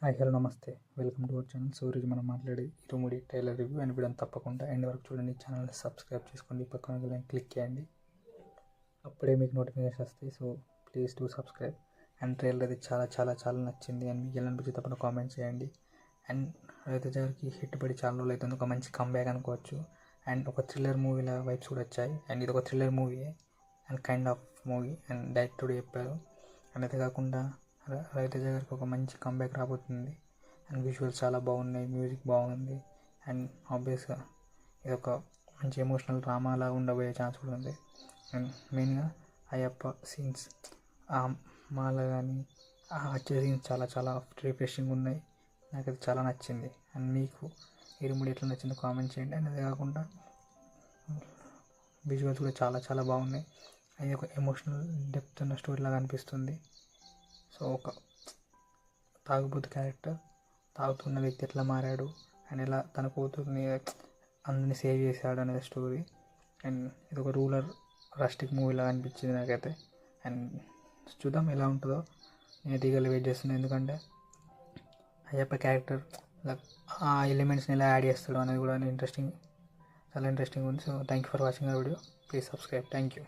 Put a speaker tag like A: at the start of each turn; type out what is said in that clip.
A: Hi hello నమస్తే, welcome to our channel. So ఈరోజు మనం మాట్లాడేది ఇరుముడి ట్రైలర్ రివ్యూ అండ్ వీడియోని తప్పకుండా ఎండ్ వరకు చూడండి. ఛానల్ని సబ్స్క్రైబ్ చేసుకోండి, పక్కన బెల్ క్లిక్ చేయండి, అప్పుడే మీకు నోటిఫికేషన్ వస్తాయి. So please do subscribe. And trailer అది చాలా చాలా చాలా నచ్చింది అండ్ మీకు ఎలా అనిపించి తప్పకుండా కామెంట్ చేయండి. అండ్ రవితేజ గారికి హిట్ పడి చాలా రోజులు అవుతుంది, ఒక మంచి కంబ్యాక్ అనుకోవచ్చు. అండ్ ఒక థ్రిల్లర్ మూవీలా వైబ్స్ కూడా వచ్చాయి. అండ్ ఇది ఒక thriller movie and kind of movie and director చెప్పారు. అండ్ అంతే కాకుండా రవితేజ గారికి ఒక మంచి కంబ్యాక్ రాబోతుంది. అండ్ విజువల్స్ చాలా బాగున్నాయి, మ్యూజిక్ బాగుంది. అండ్ ఆబ్వియస్గా ఇది ఒక మంచి ఎమోషనల్ డ్రామా లాగా ఉండబోయే ఛాన్స్ కూడా ఉంది. అండ్ మెయిన్గా అయ్యప్ప సీన్స్, ఆ మాల కానీ వచ్చే సీన్స్ చాలా చాలా రిఫ్రెషింగ్ ఉన్నాయి. నాకైతే చాలా నచ్చింది. అండ్ మీకు ఇరుముడి ఎట్లా నచ్చిందో కామెంట్ చేయండి. అండ్ అదే కాకుండా విజువల్స్ కూడా చాలా చాలా బాగున్నాయి. అది ఒక ఎమోషనల్ డెప్త్ ఉన్న స్టోరీ లాగా అనిపిస్తుంది. సో ఒక తాగుబోతు క్యారెక్టర్ తాగుతున్న వ్యక్తి ఎట్లా మారాడు అండ్ ఎలా తన కూతుర్ని అందరినీ సేవ్ చేశాడు అనేది స్టోరీ. అండ్ ఇది ఒక రూరల్ రస్టిక్ మూవీలాగా అనిపించింది నాకైతే. అండ్ చూద్దాం ఎలా ఉంటుందో, నేను ఈగర్లీ వెయిట్ చేస్తున్నాను. ఎందుకంటే అయ్యప్ప క్యారెక్టర్ ఆ ఎలిమెంట్స్ని ఎలా యాడ్ చేస్తాడు అనేది కూడా చాలా ఇంట్రెస్టింగ్ ఉంది. So thank you for watching our video. Please subscribe. Thank you.